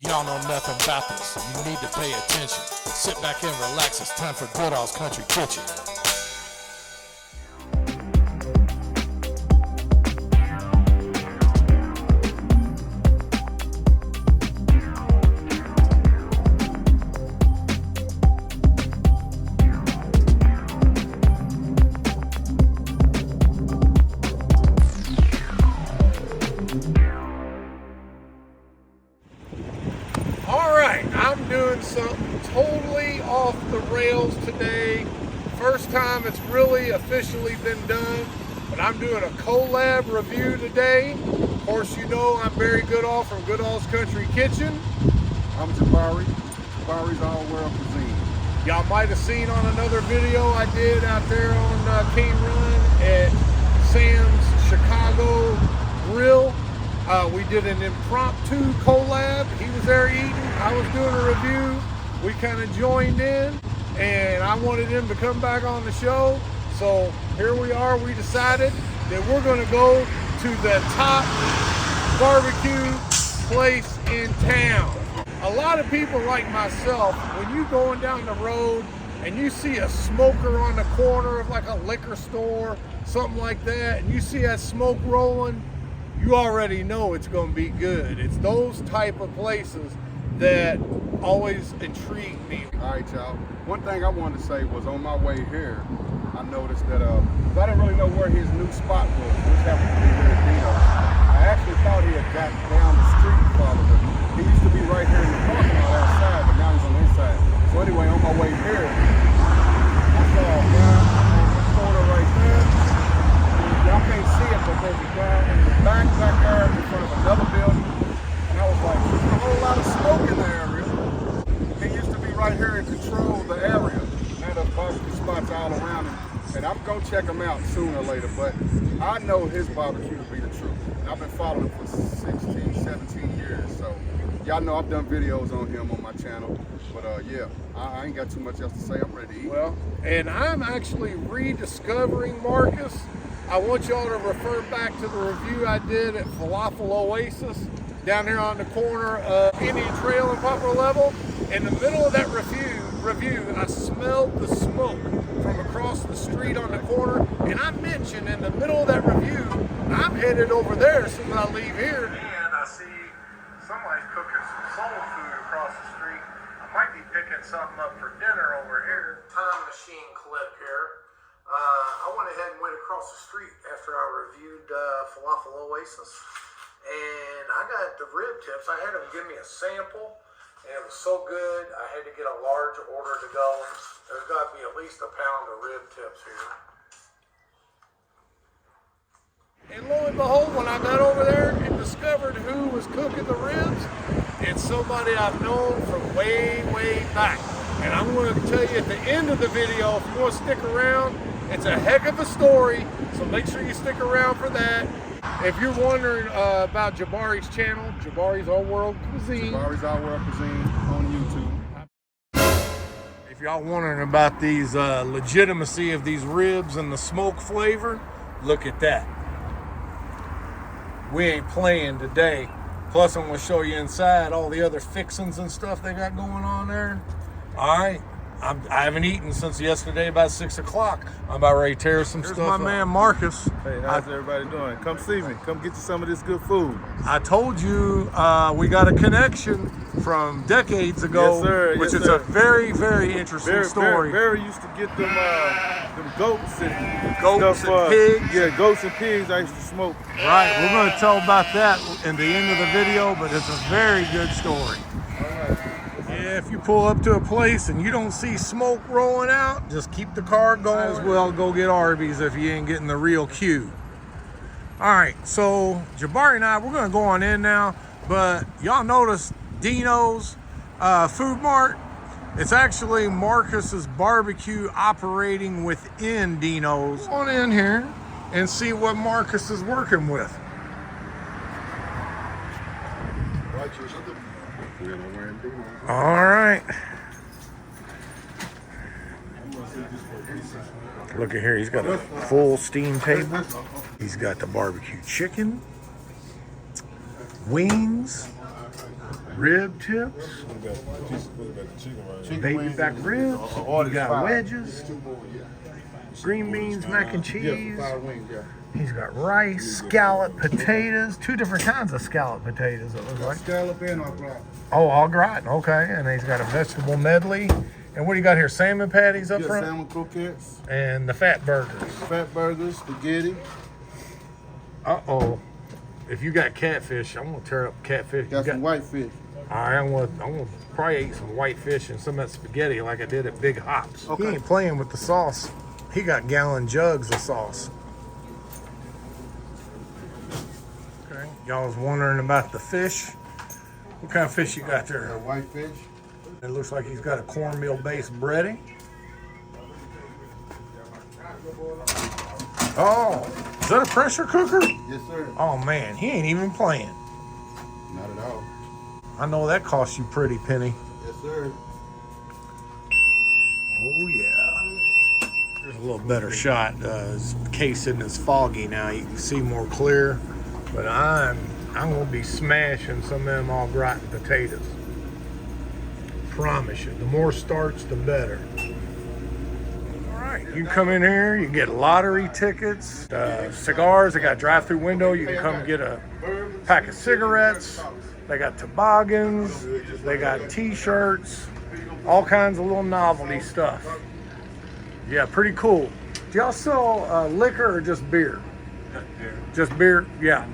Y'all know nothing about this. You need to pay attention. Sit back and relax. It's time for Goodall's Country Kitchen. I'm doing something totally off the rails today. First time it's really officially been done, but I'm doing a COLAB review today. Of course, you know I'm Barry Goodall from Goodall's Country Kitchen. I'm Jabari, Jabari's All World Cuisine. Y'all might have seen on another video I did out there on King Run at Sam's Chicago Grill. We did an impromptu COLAB. He was there eating, I was doing a review. We kind of joined in and I wanted him to come back on the show. So here we are, we decided that we're gonna go to the top barbecue place in town. A lot of people like myself, when you going down the road and you see a smoker on the corner of like a liquor store, something like that, and you see that smoke rolling, you already know it's going to be good. It's those type of places that always intrigue me. All right, y'all. One thing I wanted to say was on my way here, I noticed that I didn't really know where his new spot was, which happened to be here at Dino's. I actually thought he had got down the street farther, but he used to be right here in the parking lot outside, but now he's on the inside. So anyway, on my way here, I saw a guy on the corner right there. Y'all can't see it, but there's a guy in the back there in front of another building. And I was like, there's a whole lot of smoke in the area. He used to be right here and control the area. Had a barbecue spots all around him. And I'm going to check him out sooner or later, but I know his barbecue to be the truth. And I've been following him for 16, 17 years. So y'all know I've done videos on him on my channel. But yeah, I ain't got too much else to say. I'm ready to eat. Well, and I'm actually rediscovering Marcus. I want y'all to refer back to the review I did at Falafel Oasis down here on the corner of Indian Trail and Poplar Level. In the middle of that review, I smelled the smoke from across the street on the corner, and I mentioned in the middle of that review, I'm headed over there as soon as I leave here. And I see somebody's cooking some soul food across the street. I might be picking something up for dinner over here. Time machine clip here. I went ahead and went across the street after I reviewed Falafel Oasis, and I got the rib tips. I had them give me a sample, and it was so good, I had to get a large order to go. There's got to be at least a pound of rib tips here. And lo and behold, when I got over there and discovered who was cooking the ribs, it's somebody I've known from way, way back. And I'm going to tell you at the end of the video, if you want to stick around, it's a heck of a story, so make sure you stick around for that. If you're wondering about Jabari's channel, Jabari's All World Cuisine. Jabari's All World Cuisine on YouTube. If y'all wondering about these legitimacy of these ribs and the smoke flavor, look at that. We ain't playing today. Plus, I'm going to show you inside all the other fixings and stuff they got going on there. All right. I haven't eaten since yesterday about 6 o'clock. I'm about ready to tear some stuff up. Here's my man Marcus. Hey, how's everybody doing? Come see me. Come get you some of this good food. I told you we got a connection from decades ago, Yes, sir. which Yes, is sir. a very, very interesting story. Barry used to get them goats and Goats stuff, and pigs. Yeah, goats and pigs I used to smoke. Right, we're going to tell about that in the end of the video, but it's a very good story. Yeah, if you pull up to a place and you don't see smoke rolling out, just keep the car going. Might as well go get Arby's if you ain't getting the real Q. All right, so Jabari and I, we're gonna go on in now, but y'all notice Dino's Food Mart. It's actually Marcus's barbecue operating within Dino's. Go on in here and see what Marcus is working with. All right. Look at here, he's got a full steam table. He's got the barbecue chicken, wings, rib tips, baby back ribs, you got wedges, green beans, mac and cheese. He's got rice, scallop potatoes, 2 different kinds of scallop potatoes, it looks like. Scallop and au gratin. Oh, au gratin, okay. And he's got a vegetable medley. And what do you got here? Salmon patties up front? Salmon croquettes. And the fat burgers. Fat burgers, spaghetti. Uh-oh. If you got catfish, I'm gonna tear up catfish. Got some whitefish. All right, I'm gonna probably eat some whitefish and some of that spaghetti like I did at Big Hops. Okay. He ain't playing with the sauce. He got gallon jugs of sauce. Okay, y'all was wondering about the fish. What kind of fish you got there? Whitefish. It looks like he's got a cornmeal-based breading. Oh, is that a pressure cooker? Yes, sir. Oh man, he ain't even playing. Not at all. I know that cost you pretty penny. Yes, sir. Oh yeah. There's a little better shot. His case isn't as foggy now. You can see more clear. But I'm gonna be smashing some of them au gratin potatoes. Promise you. The more starch, the better. All right, you come in here. You get lottery tickets, cigars. They got a drive-through window. You can come get a pack of cigarettes. They got toboggans. They got T-shirts. All kinds of little novelty stuff. Yeah, pretty cool. Do y'all sell liquor or just beer? Just beer? Yeah.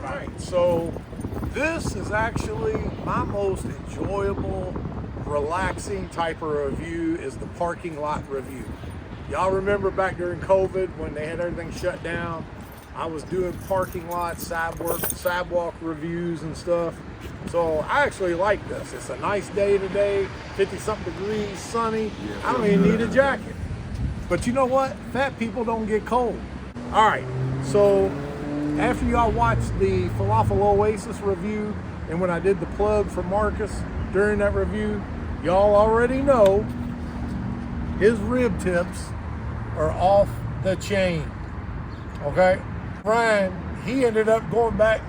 All right, so this is actually my most enjoyable, relaxing type of review is the parking lot review. Y'all remember back during COVID when they had everything shut down? I was doing parking lot, sidewalk reviews and stuff. So I actually like this. It's a nice day today, 50-something degrees, sunny. I don't even need a jacket. But you know what? Fat people don't get cold. All right, so after y'all watched the Falafel Oasis review and when I did the plug for Marcus during that review, y'all already know his rib tips are off the chain, okay? Brian, he ended up going back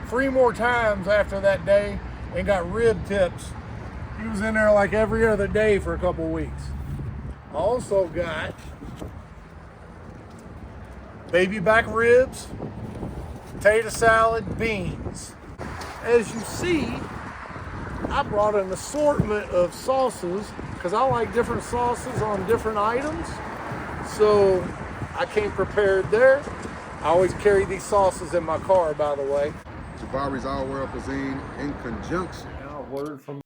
3 more times after that day and got rib tips. He was in there like every other day for a couple weeks. Also got baby back ribs, potato salad, beans. As you see, I brought an assortment of sauces because I like different sauces on different items. So I came prepared there. I always carry these sauces in my car, by the way. Jabari's All World Cuisine in conjunction. Now, a word from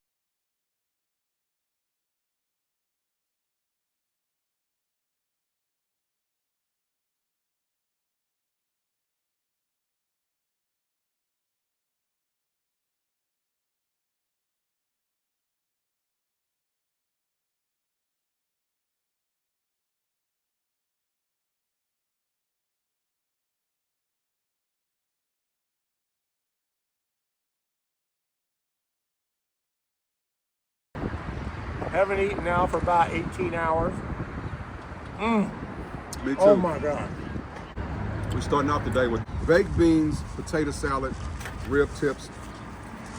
haven't eaten now for about 18 hours. Me too. Oh my God. We're starting off today with baked beans, potato salad, rib tips,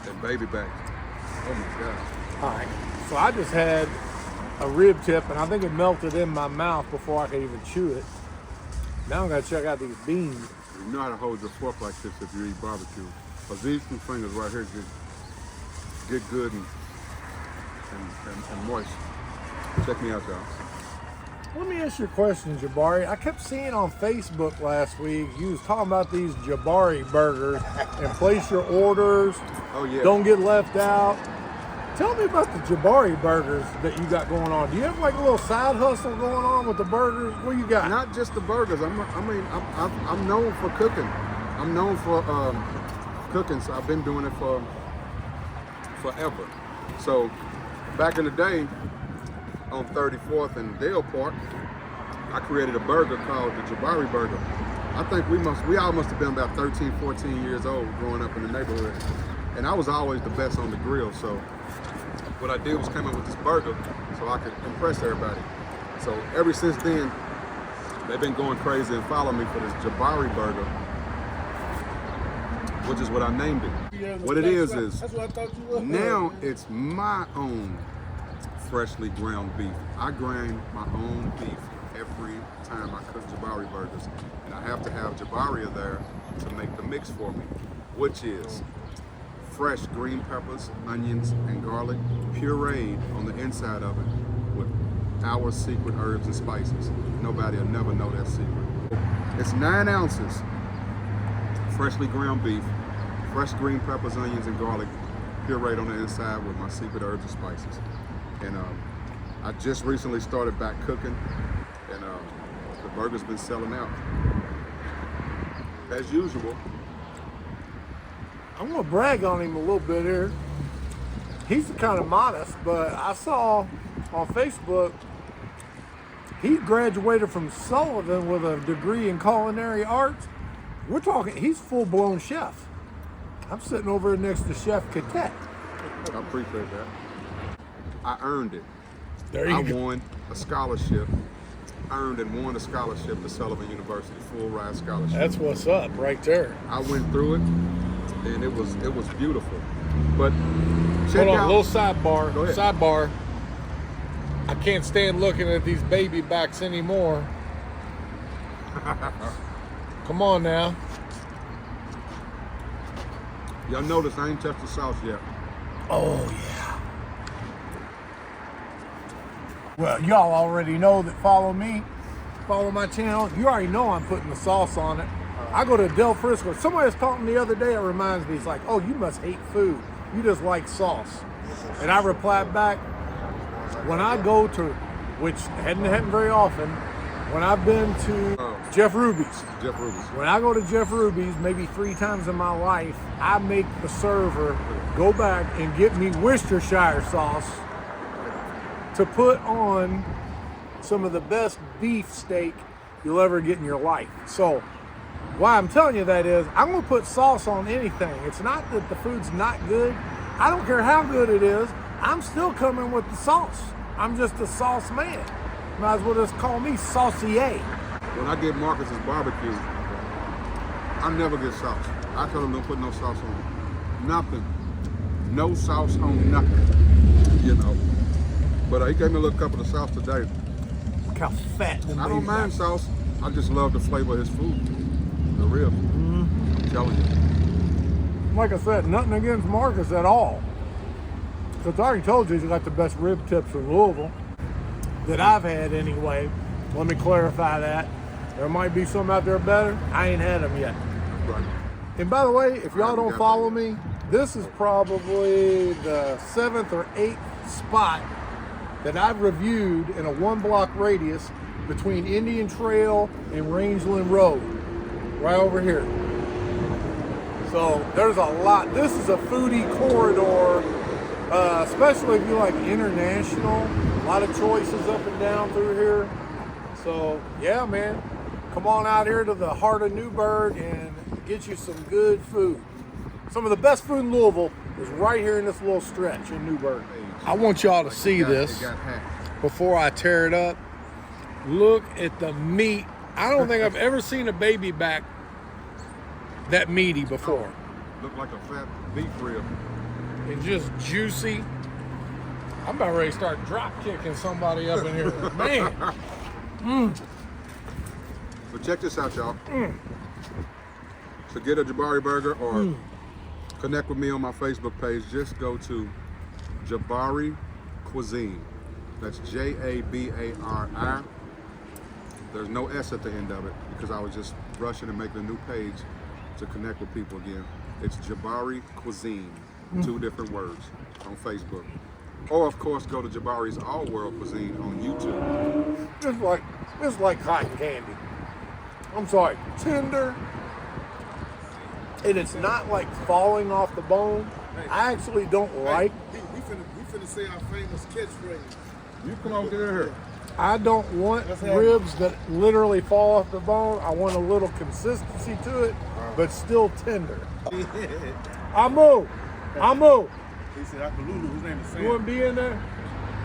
and baby backs. Oh my God. All right, so I just had a rib tip and I think it melted in my mouth before I could even chew it. Now I'm gonna check out these beans. You know how to hold your fork like this if you eat barbecue. Because these 2 fingers right here get good and moist. Check me out, y'all. Let me ask you a question, Jabari. I kept seeing on Facebook last week, you was talking about these Jabari burgers and place your orders. Oh yeah. Don't get left out. Tell me about the Jabari burgers that you got going on. Do you have like a little side hustle going on with the burgers? What you got? Not just the burgers. I'm known for cooking. I'm known for cooking. So I've been doing it for forever. So back in the day, on 34th and Dale Park, I created a burger called the Jabari Burger. I think we all must have been about 13, 14 years old growing up in the neighborhood. And I was always the best on the grill. So what I did was came up with this burger so I could impress everybody. So ever since then, they've been going crazy and following me for this Jabari Burger, which is what I named it. What it is that's what I thought you were. now it's my own freshly ground beef. I grind my own beef every time I cook Jabari burgers, and I have to have Jabari there to make the mix for me, which is fresh green peppers, onions, and garlic pureed on the inside of it with our secret herbs and spices. Nobody will never know that secret. It's 9 ounces freshly ground beef, fresh green peppers, onions, and garlic pureed on the inside with my secret herbs and spices. And I just recently started back cooking, and the burger's been selling out. As usual. I'm gonna brag on him a little bit here. He's kind of modest, but I saw on Facebook he graduated from Sullivan with a degree in culinary arts. We're talking, he's full-blown chef. I'm sitting over next to Chef Cadet. I appreciate that. I earned it. There you go. I won a scholarship, earned and won a scholarship to Sullivan University, full ride scholarship. That's what's up right there. I went through it, and it was beautiful. But check Hold on, out. a little sidebar. Go ahead. Sidebar. I can't stand looking at these baby backs anymore. Come on now. Y'all notice I ain't touched the sauce yet. Oh yeah. Well, y'all already know that follow my channel. You already know I'm putting the sauce on it. I go to Del Frisco. Somebody was talking the other day, it reminds me, it's like, oh, you must hate food. You just like sauce. And I replied back, when I go to, which hadn't very often, when I've been to Jeff Ruby's. Jeff Ruby's. When I go to Jeff Ruby's, maybe 3 times in my life, I make the server go back and get me Worcestershire sauce to put on some of the best beef steak you'll ever get in your life. So why I'm telling you that is, I'm gonna put sauce on anything. It's not that the food's not good. I don't care how good it is, I'm still coming with the sauce. I'm just a sauce man. Might as well just call me saucier. When I get Marcus's barbecue, I never get sauce. I tell him don't put no sauce on nothing. No sauce on nothing, you know. But he gave me a little cup of the sauce today. Look how fat them I don't babies mind are. sauce. I just love the flavor of his food. The real. I'm telling you. Like I said, nothing against Marcus at all. Because I already told you he's got the best rib tips in Louisville that I've had anyway. Let me clarify that. There might be some out there better. I ain't had them yet. Right. And by the way, if y'all don't got follow that. me, this is probably the 7th or 8th spot that I've reviewed in a 1-block radius between Indian Trail and Rangeland Road, right over here. So there's a lot. This is a foodie corridor, especially if you like international. A lot of choices up and down through here. So yeah, man, come on out here to the heart of Newburgh and get you some good food. Some of the best food in Louisville is right here in this little stretch in Newburgh. I want y'all to see this It got hacked. before I tear it up. Look at the meat. I don't think I've ever seen a baby back that meaty before. Look like a fat beef rib. It's just juicy. I'm about ready to start drop kicking somebody up in here. Man. But check this out, y'all. To get a Jabari burger or connect with me on my Facebook page, just go to Jabari Cuisine. That's Jabari. There's no S at the end of it because I was just rushing and making a new page to connect with people again. It's Jabari Cuisine, 2 different words on Facebook. Or of course, go to Jabari's All World Cuisine on YouTube. It's like cotton candy. I'm sorry, tender. And it's not like falling off the bone. I actually don't like. We finna say our famous catchphrase. You come on, get in here. I don't want ribs that literally fall off the bone. I want a little consistency to it, but still tender. Amu. He said after Lulu, his name is Sam. You want to be in there?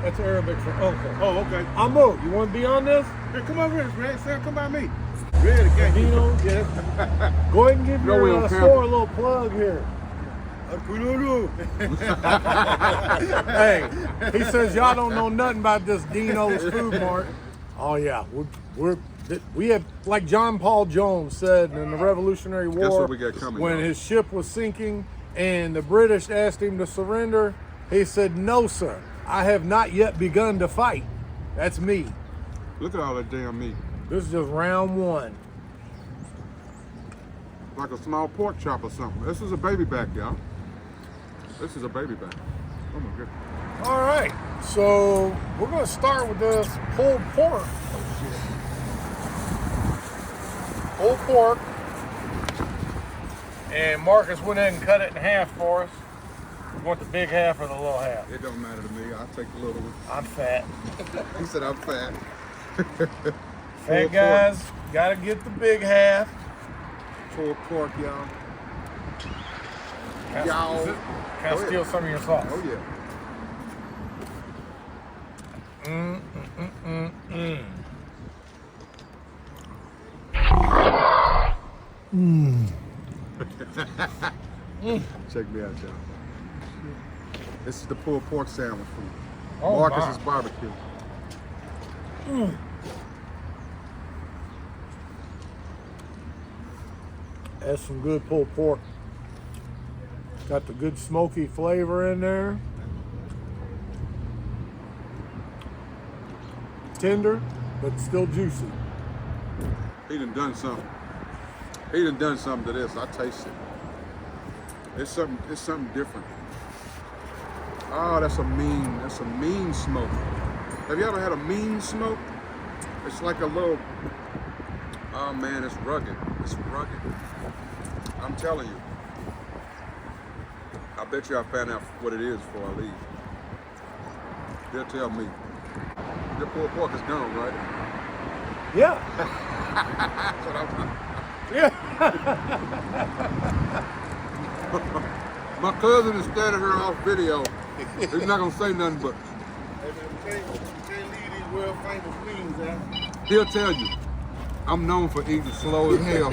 That's Arabic for uncle. Oh, okay. Amu, you want to be on this? Here, come over here, Red. Sam, come by me. Red again. Dino, yes. Go ahead and give No, we your don't count store it. a little plug here. Hey, he says y'all don't know nothing about this Dino's Food Mart. Oh yeah, we have, like John Paul Jones said in the Revolutionary War, what we got coming, when y'all? his ship was sinking and the British asked him to surrender, he said, "No, sir, I have not yet begun to fight." That's me. Look at all that damn meat. This is just round one. Like a small pork chop or something. This is a baby back, y'all. This is a baby back. Oh my goodness. All right, so we're gonna start with this pulled pork. Pulled pork. And Marcus went ahead and cut it in half for us. You want the big half or the little half? It don't matter to me. I'll take the little one. I'm fat. He said I'm fat. Fat guys, gotta get the big half. Pulled pork, y'all. Can Y'all. I steal some of your sauce? Oh yeah. Check me out, y'all. This is the pulled pork sandwich from Oh, Marcus's my. Barbecue. That's some good pulled pork. Got the good smoky flavor in there. Tender, but still juicy. He done something. He done something to this. I taste it. It's something different. Oh, that's a mean smoke. Have you ever had a mean smoke? It's like a little, oh man, it's rugged. It's rugged. I'm telling you. I bet you I found out what it is before I leave. They'll tell me. Your pulled pork is gone, right? Yeah. That's what I'm Yeah. My cousin is standing here off video. He's not gonna say nothing, but Hey man, you can't leave these world famous wings out. he'll tell you. I'm known for eating slow as hell.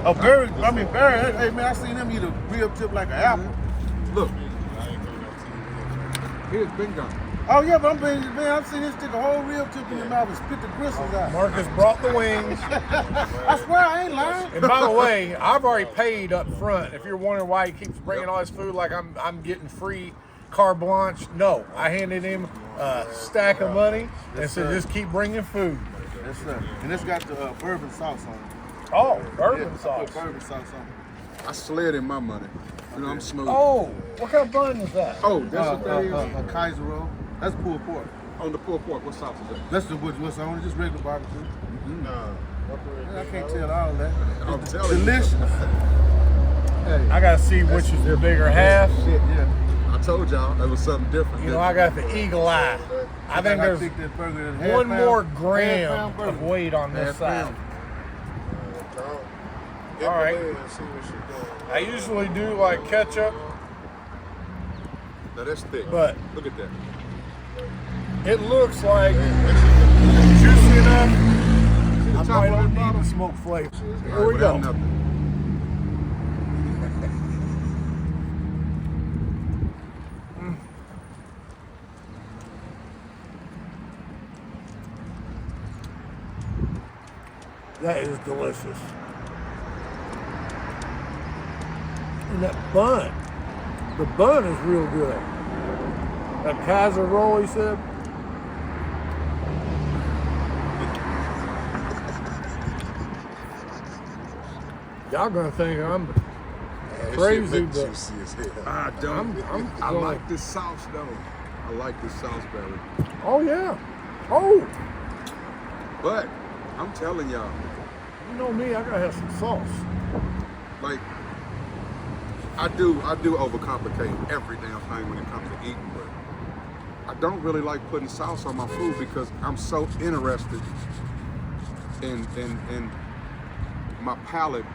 Oh, Barry, hey man, I seen him eat a rib tip like an apple. Look, here's been gone. Oh yeah, but I've seen him stick a whole rib tip in his mouth and spit the bristles out. Marcus brought the wings. I swear I ain't lying. And by the way, I've already paid up front. If you're wondering why he keeps bringing all his food like I'm getting free carte blanche, no. I handed him a stack of money and said, just keep bringing food. Yes sir. And it's got the bourbon sauce on it. Oh, bourbon I sauce. put bourbon sauce on it. I slid in my money. You know, I'm smooth. Oh, what kind of bun is that? Oh, that's what that is? A Kaiser roll. That's pulled pork. On the pulled pork, what sauce is that? That's the what's on it, just regular barbecue. I can't tell all that. I'm telling you. Delicious. Hey, I gotta see which is the bigger half. shit. Yeah. I told y'all it was something different. You know, I got the eagle eye. I think there's that burger is one more half gram pound burger. of weight on this Half side. pound. All right. I usually do like ketchup, Now that's thick. but Look at that. it looks like juicy enough. See the I top might of don't that need bottle? the smoke flavor. All Here right, we without go. nothing. That is delicious. And that bun, the bun is real good. That Kaiser roll, he said. Y'all gonna think I'm crazy, but I don't. I going- like this sauce though. I like this sauce, Barry. oh yeah, oh, But I'm telling y'all, you know me, I gotta have some sauce. like I do overcomplicate every damn thing when it comes to eating, but I don't really like putting sauce on my food because I'm so interested in my palate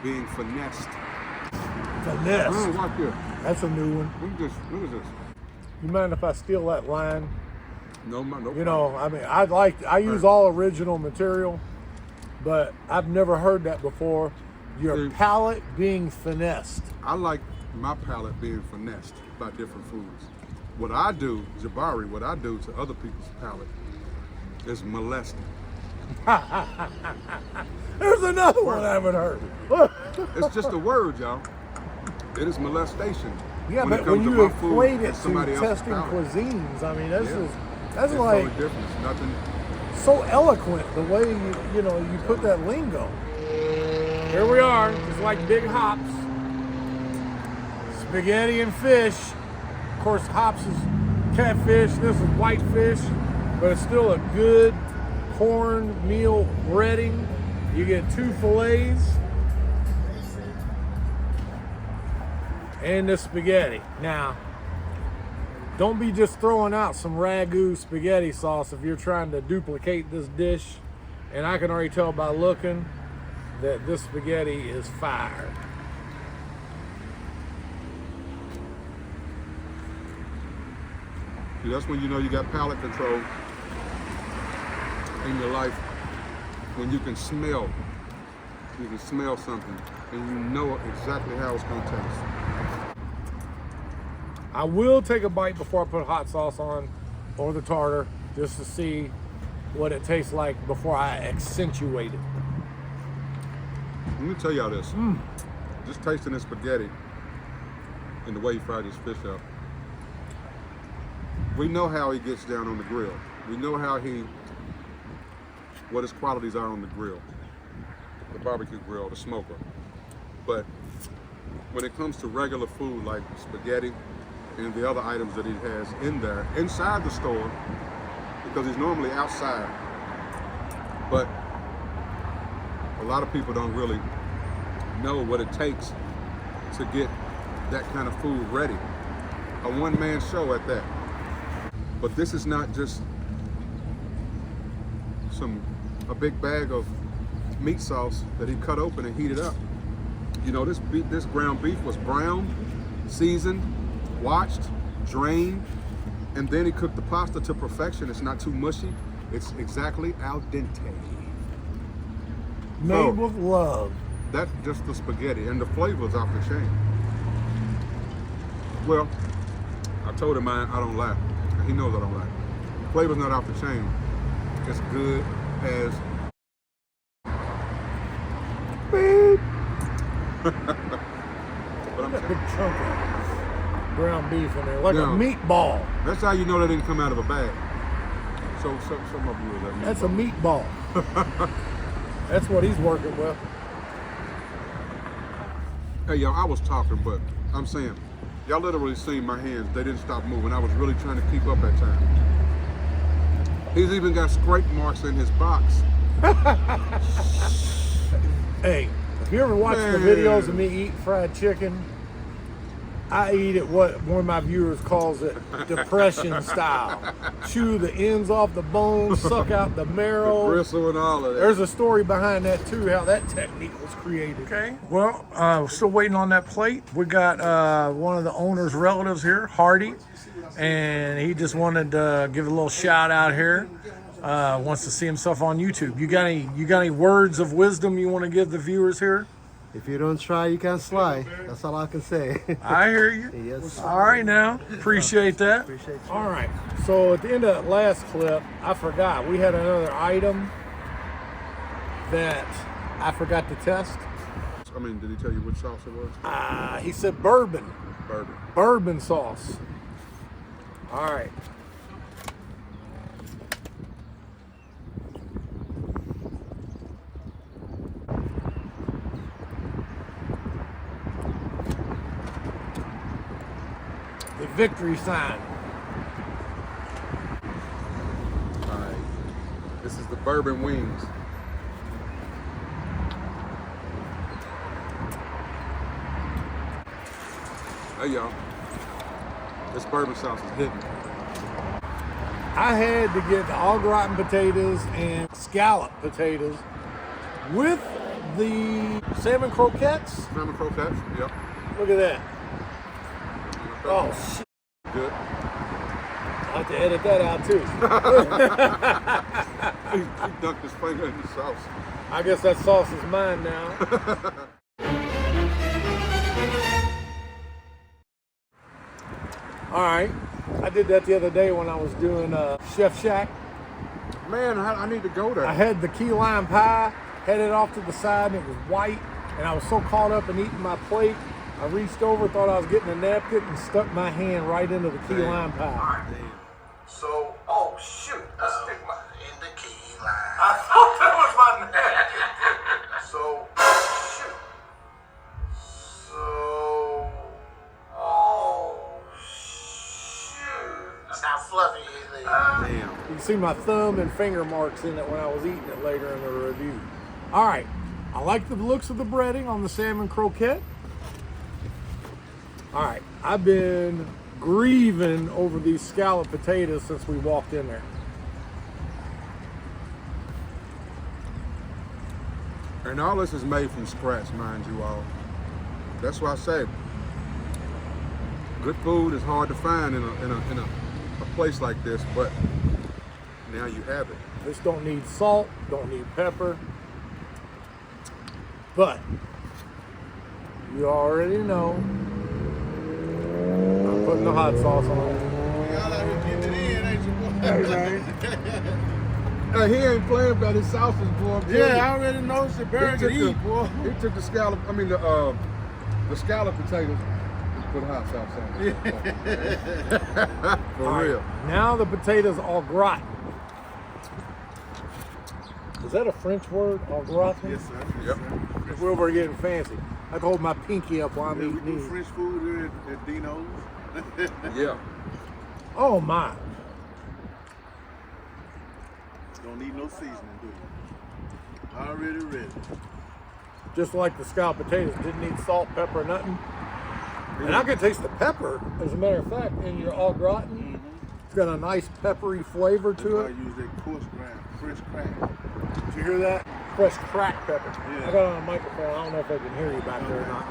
being finessed. Finesse. Watch this. That's a new one. Look at this. You mind if I steal that line? No. You know, I mean, I use all original material, but I've never heard that before. Your See. palate being finessed. I like my palate being finessed by different foods. What I do, Jabari, what I do to other people's palate is molesting. There's another one I haven't heard. It's just a word, y'all. It is molestation. Yeah, when it but comes when to you my food equate and it somebody to else's testing palate. cuisines, I mean, that's Yeah. that's It's like totally different. It's nothing. so eloquent the way you know you put that lingo. Here we are, just like big hops. Spaghetti and fish. Of course, hops is catfish, this is whitefish, but it's still a good cornmeal breading. You get 2 fillets and the spaghetti. Now, don't be just throwing out some ragu spaghetti sauce if you're trying to duplicate this dish. And I can already tell by looking that this spaghetti is fire. See, that's when you know you got palate control in your life. When you can smell something and you know exactly how it's gonna taste. I will take a bite before I put hot sauce on or the tartar just to see what it tastes like before I accentuate it. Let me tell y'all this. Just tasting this spaghetti and the way he fried his fish up. We know how he gets down on the grill. We know what his qualities are on the grill. The barbecue grill, the smoker. But when it comes to regular food like spaghetti and the other items that he has in there, inside the store, because he's normally outside. But a lot of people don't really know what it takes to get that kind of food ready. A one-man show at that. But this is not just a big bag of meat sauce that he cut open and heated up. You know, this ground beef was browned, seasoned, washed, drained, and then he cooked the pasta to perfection. It's not too mushy. It's exactly al dente. Made with love. That's just the spaghetti, and the flavor's off the chain. Well, I told him I don't lie. He knows I don't lie. The flavor's not off the chain. It's good as beep. But I'm Big chunk of ground beef in there, like Yeah. a meatball. That's how you know that didn't come out of a bag. So some of you are like, That's a meatball. That's what he's working with. Hey, y'all, I was talking, but I'm saying, y'all literally seen my hands. They didn't stop moving. I was really trying to keep up that time. He's even got scrape marks in his box. Hey, if you ever watch the videos of me eat fried chicken, I eat it what one of my viewers calls it depression style. Chew the ends off the bone, suck out the marrow. The bristle and all of that. There's a story behind that too, how that technique was created. Okay, well, still waiting on that plate. We got one of the owner's relatives here, Hardy, and he just wanted to give a little shout out here. Wants to see himself on YouTube. You got any words of wisdom you want to give the viewers here? If you don't try, you can't slide. That's all I can say. I hear you. Yes. All right now, appreciate that. Appreciate you. All right, so at the end of that last clip, I forgot. We had another item that I forgot to test. I mean, did he tell you which sauce it was? He said bourbon. Bourbon. Bourbon sauce. All right. The victory sign. All right. This is the bourbon wings. Hey, y'all. This bourbon sauce is hitting. I had to get the au gratin potatoes and scallop potatoes with the salmon croquettes. Salmon croquettes. Yep. Look at that. Oh, shit. Good. I'll have to edit that out too. He dunked his finger in the sauce. I guess that sauce is mine now. All right. I did that the other day when I was doing Chef Shack. Man, I need to go there. I had the key lime pie, headed off to the side, and it was white. And I was so caught up in eating my plate, I reached over, thought I was getting a napkin, and stuck my hand right into the key lime pie. So, oh shoot, I stick my in the key line. I thought that was my napkin. So, shoot. So, oh shoot. That's how fluffy it is. Damn. You can see my thumb and finger marks in it when I was eating it later in the review. All right, I like the looks of the breading on the salmon croquette. All right, I've been grieving over these scalloped potatoes since we walked in there. And all this is made from scratch, mind you all. That's why I say good food is hard to find in a place like this, but now you have it. This don't need salt, don't need pepper, but you already know I'm putting the hot sauce on it. Y'all out here getting it in, ain't you, boy? Hey, man. He ain't playing about his sausage, boy. Yeah, I already know it's a burger to eat, boy. He took the scallop, the scallop potatoes and put hot sauce on it. For All right, real. now the potatoes au gratin. Is that a French word, au gratin? Yes, sir. Yep. If we're over getting fancy. I can hold my pinky up while I'm We eating do these. French food here at Dino's. Yeah. Oh my. Don't need no seasoning, do you? Already ready. Just like the scalloped potatoes, didn't need salt, pepper, nothing. And I can taste the pepper, as a matter of fact, in your au gratin. It's got a nice peppery flavor to I it. use that coarse ground, fresh crack. Did you hear that? Fresh cracked pepper. Yeah. I got it on a microphone. I don't know if I can hear you back there or not.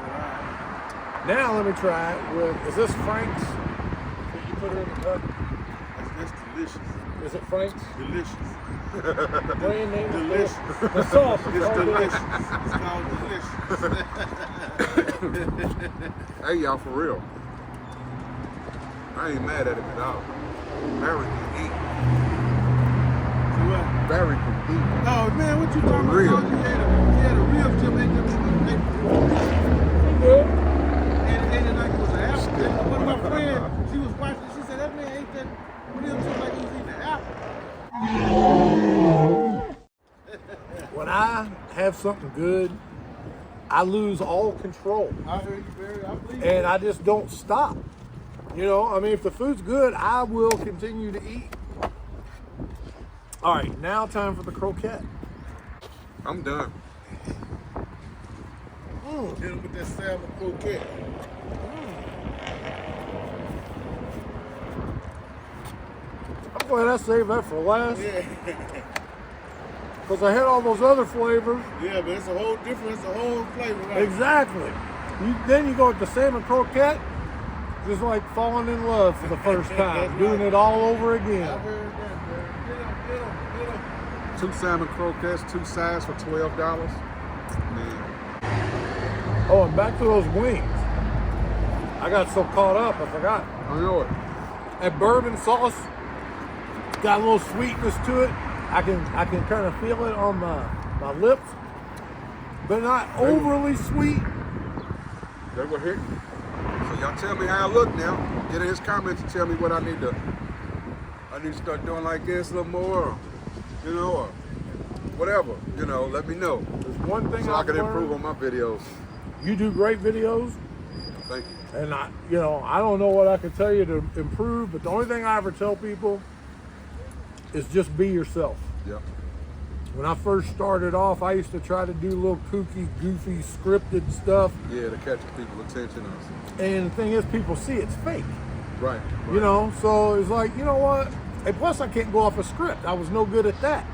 Now let me try it with, is this Frank's? Did you put it in the cup? That's delicious. Is it Frank's? Delicious. Brand name? Delicious. The sauce is It's all delicious. It's called delicious. Hey, y'all, for real. I ain't mad at it at all. Barry can eat. See what? Barry can eat. Oh man, what you talking about? Real. You had a real chip, ain't that? good. And like it was an apple. One of my friends, she was watching, she said, that man ate that real chip like he was eating an apple. When I have something good, I lose all control. I heard you, Barry. I believe And I just don't stop. You know, I mean, if the food's good, I will continue to eat. All right, now time for the croquette. I'm done. Hit him with that salmon croquette. I'm glad I saved that for last. Yeah. Because I had all those other flavors. Yeah, but it's a whole different, it's a whole flavor. Right? Exactly. Then you go with the salmon croquette, just like falling in love for the first time, doing it all over I again. heard that, Barry. Get him. 2 salmon croquettes, 2 sides for $12. Man. Oh, and back to those wings. I got so caught up, I forgot. I know it. That bourbon sauce got a little sweetness to it. I can kind of feel it on my lips, but not overly sweet. They were hitting. So y'all tell me how I look now. Get in his comments and tell me what I need to start doing like this a little more, you know, or whatever, you know, let me know. There's one thing So I I've can improve learned. on my videos. You do great videos, Thank you. and I don't know what I can tell you to improve, but the only thing I ever tell people is just be yourself. Yep. When I first started off, I used to try to do little kooky, goofy, scripted stuff, Yeah, to catch people's attention. and the thing is, people see it's fake. Right. You know, so it's like, you know what? And plus, I can't go off a script. I was no good at that.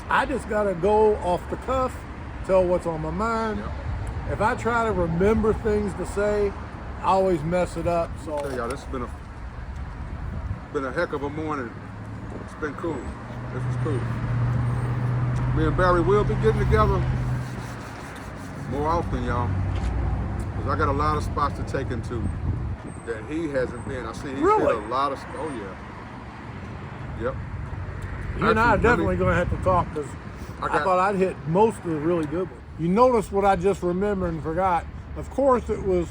I just got to go off the cuff, tell what's on my mind. Yep. If I try to remember things to say, I always mess it up. Hey, So, y'all, this has been a heck of a morning. It's been cool. This was cool. Me and Barry will be getting together more often, y'all. Because I got a lot of spots to take into that he hasn't been. I see he's Really? hit a lot of. Oh yeah. Yep. You and I are Actually, definitely going to have to talk because I got- thought I'd hit most of the really good ones. You notice what I just remembered and forgot. Of course, it was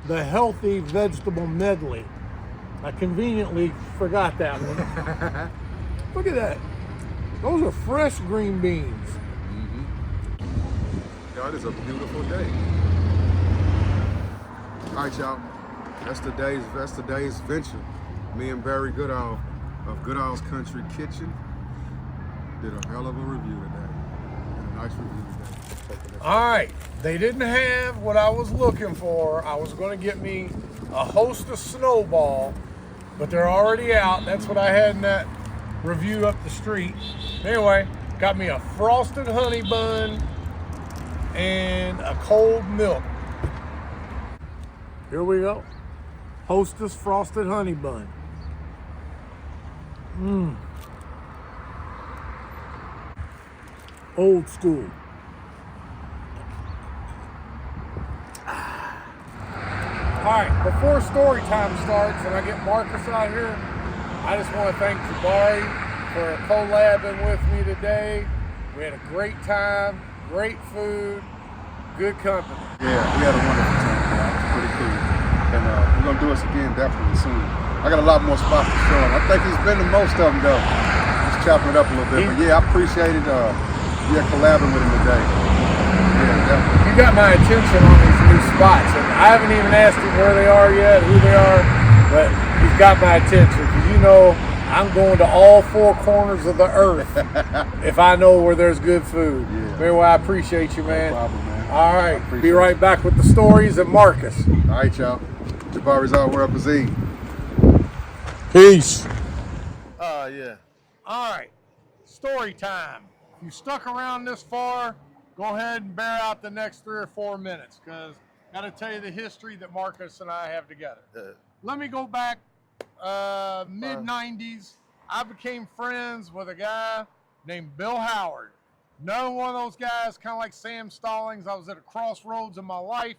the healthy vegetable medley. I conveniently forgot that one. Look at that. Those are fresh green beans. God, it's a beautiful day. All right, y'all. That's today's venture. Me and Barry Goodall of Goodall's Country Kitchen did a hell of a review today. A nice review today. All right, they didn't have what I was looking for. I was going to get me a Hostess Snowball, but they're already out. That's what I had in that review up the street. Anyway, got me a frosted honey bun and a cold milk. Here we go. Hostess frosted honey bun. Old school. All right, before story time starts and I get Marcus out here, I just want to thank Jabari for collabing with me today. We had a great time, great food, good company. Yeah, we had a wonderful time. It was pretty cool. And we're going to do this again definitely soon. I got a lot more spots to show him. I think he's been to most of them though. Just chopping it up a little bit. But yeah, I appreciated collabing with him today. Yeah, definitely. You got my attention on these new spots, and I haven't even asked him where they are yet, who they are, but he's got my attention because you know I'm going to all four corners of the earth if I know where there's good food. Yeah. Anyway, I appreciate you, man. No problem, man. All right, be right back with the stories and Marcus. All right, y'all. Jabari's out. We're up a Z. Peace. Yeah. All right, story time. If you stuck around this far, go ahead and bear out the next 3 or 4 minutes because I got to tell you the history that Marcus and I have together. Let me go back mid-90s. I became friends with a guy named Bill Howard. Another one of those guys, kind of like Sam Stallings. I was at a crossroads in my life,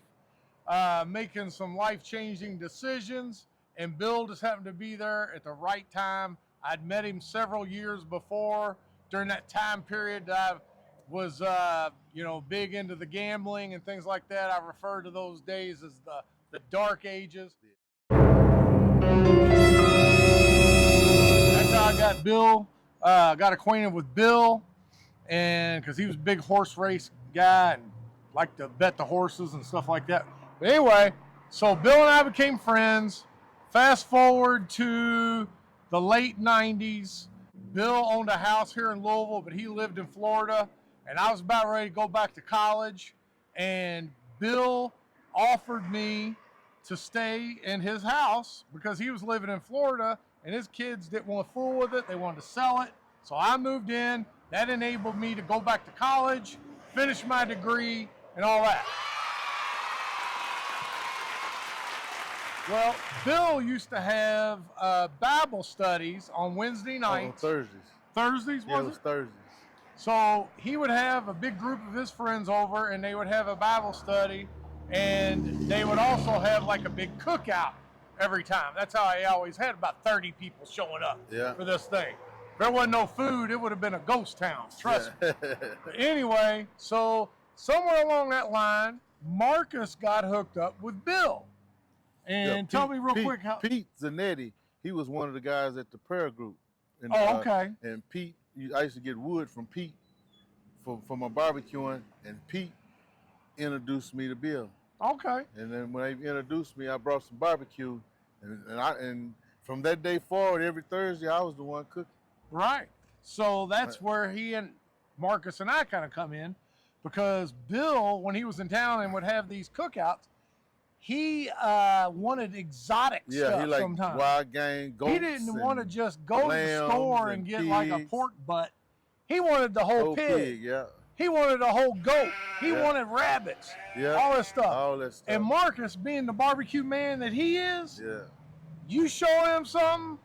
making some life-changing decisions, and Bill just happened to be there at the right time. I'd met him several years before. During that time period, I was, big into the gambling and things like that. I refer to those days as the dark ages. That's how I got Bill, got acquainted with Bill, and because he was a big horse race guy and liked to bet the horses and stuff like that. But anyway, so Bill and I became friends. Fast forward to the late 90s. Bill owned a house here in Louisville, but he lived in Florida, and I was about ready to go back to college, and Bill offered me to stay in his house because he was living in Florida, and his kids didn't want to fool with it. They wanted to sell it, so I moved in. That enabled me to go back to college, finish my degree, and all that. Well, Bill used to have Bible studies on Wednesday nights. Thursdays. Thursdays, Yeah, it was was it? Thursdays. So he would have a big group of his friends over, and they would have a Bible study, and they would also have like a big cookout every time. That's how I always had about 30 people showing up for this thing. If there wasn't no food, it would have been a ghost town, trust me. But anyway, so somewhere along that line, Marcus got hooked up with Bill. And tell me real quick how. Pete Zanetti, he was one of the guys at the prayer group. And, okay. And Pete, I used to get wood from Pete for my barbecuing, and Pete introduced me to Bill. Okay. And then when they introduced me, I brought some barbecue, and from that day forward, every Thursday I was the one cooking. Right. So that's where he and Marcus and I kind of come in, because Bill, when he was in town and would have these cookouts, he wanted exotic stuff he liked sometimes. wild game, goats. He didn't want to just go to the lambs store and and get like a pigs. pork butt. He wanted the whole pig. Yeah. He wanted a whole goat. He wanted rabbits. Yeah. All this stuff. All that stuff. And Marcus, being the barbecue man that he is, you show him something,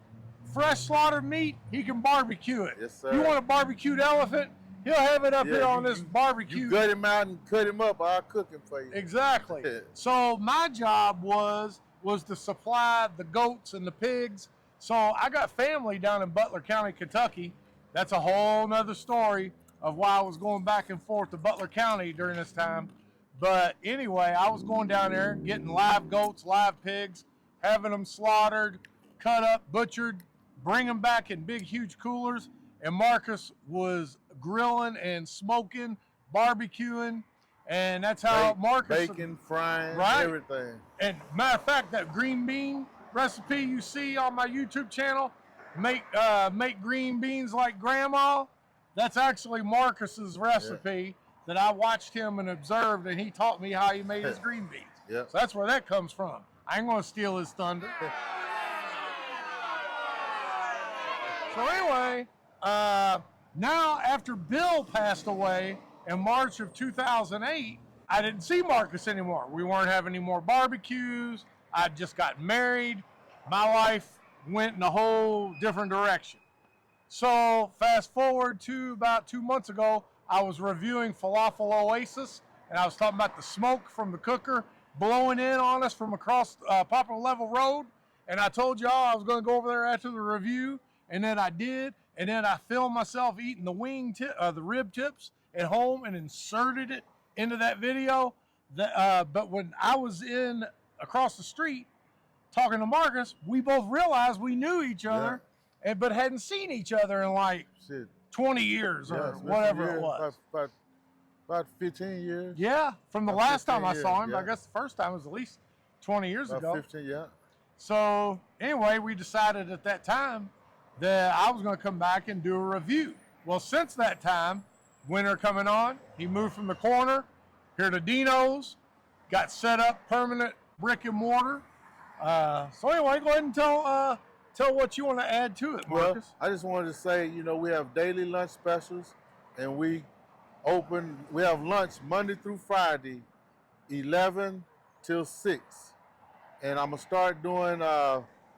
fresh slaughtered meat, he can barbecue it. Yes, sir. You want a barbecued elephant? He'll have it up here on this barbecue. You gut him out and cut him up, I'll cook him for you. Exactly. So my job was was to supply the goats and the pigs. So I got family down in Butler County, Kentucky. That's a whole nother story of why I was going back and forth to Butler County during this time. But anyway, I was going down there getting live goats, live pigs, having them slaughtered, cut up, butchered, bring them back in big, huge coolers. And Marcus was grilling and smoking, barbecuing. And that's how Marcus... Bacon, frying, right? everything. And matter of fact, that green bean recipe you see on my YouTube channel, make green beans like grandma, that's actually Marcus's recipe that I watched him and observed, and he taught me how he made his green beans. Yep. So that's where that comes from. I ain't gonna steal his thunder. So anyway, now after Bill passed away in March of 2008, I didn't see Marcus anymore. We weren't having any more barbecues. I just got married. My life went in a whole different direction. So fast forward to about 2 months ago, I was reviewing Falafel Oasis, and I was talking about the smoke from the cooker blowing in on us from across Poplar Level Road. And I told y'all I was going to go over there after the review, and then I did. And then I filmed myself eating the rib tips at home and inserted it into that video. But when I was across the street talking to Marcus, we both realized we knew each other, but hadn't seen each other in like 20 years or whatever it was. About 15 years. Yeah, from the last time I saw him. I guess the first time was at least 20 years ago. 15, yeah. So anyway, we decided at that time that I was going to come back and do a review. Well, since that time, winter coming on, he moved from the corner here to Dino's, got set up permanent brick and mortar. So anyway, go ahead and tell what you want to add to it, Marcus. Well, I just wanted to say, we have daily lunch specials, and we have lunch Monday through Friday, 11 till 6. And I'm going to start doing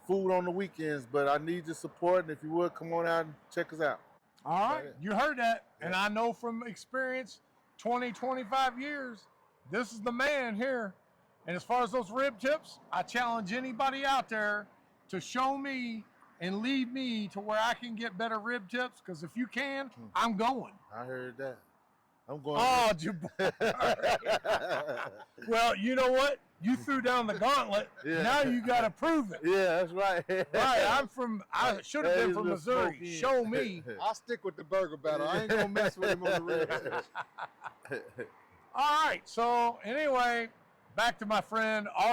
food on the weekends, but I need your support, and if you would, come on out and check us out. All right, you heard that. Yeah. And I know from experience, 20, 25 years, this is the man here. And as far as those rib tips, I challenge anybody out there to show me and lead me to where I can get better rib tips, because if you can, I'm going. I heard that. I'm going. Oh, Jabari. Well, you know what? You threw down the gauntlet. Yeah. Now you got to prove it. Yeah, that's right. Right, I should have been from Missouri. Show me. I'll stick with the burger battle. I ain't going to mess with him on the ribs. All right, so anyway, back to our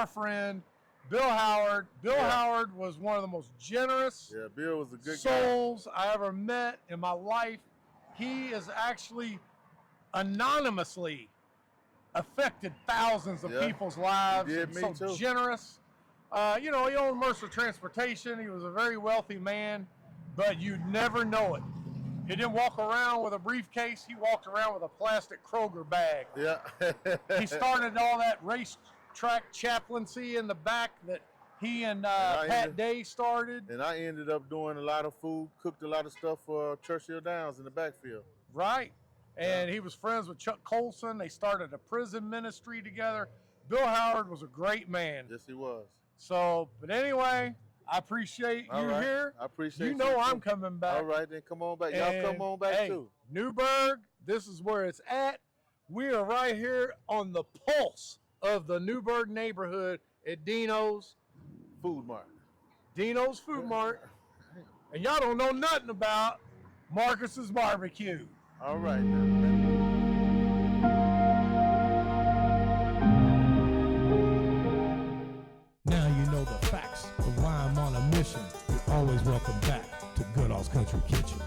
friend, Bill Howard. Bill Howard was one of the most generous Bill was a good souls I ever met in my life. He is actually anonymously affected thousands of people's lives. And so generous. He owned Mercer Transportation. He was a very wealthy man, but you'd never know it. He didn't walk around with a briefcase. He walked around with a plastic Kroger bag. Yeah. He started all that racetrack chaplaincy in the back that he and Pat Day started. And I ended up doing a lot of food, cooked a lot of stuff for Churchill Downs in the backfield. Right. And he was friends with Chuck Colson. They started a prison ministry together. Bill Howard was a great man. Yes, he was. So, but anyway, I appreciate you here. I appreciate you. You know I'm coming back. All right, then come on back. Y'all come on back too. Newburgh, this is where it's at. We are right here on the pulse of the Newburgh neighborhood at Dino's Food Mart. Dino's Food Mart. And y'all don't know nothing about Marcus's barbecue. All right. Now you know the facts of why I'm on a mission. You're always welcome back to Goodall's Country Kitchen.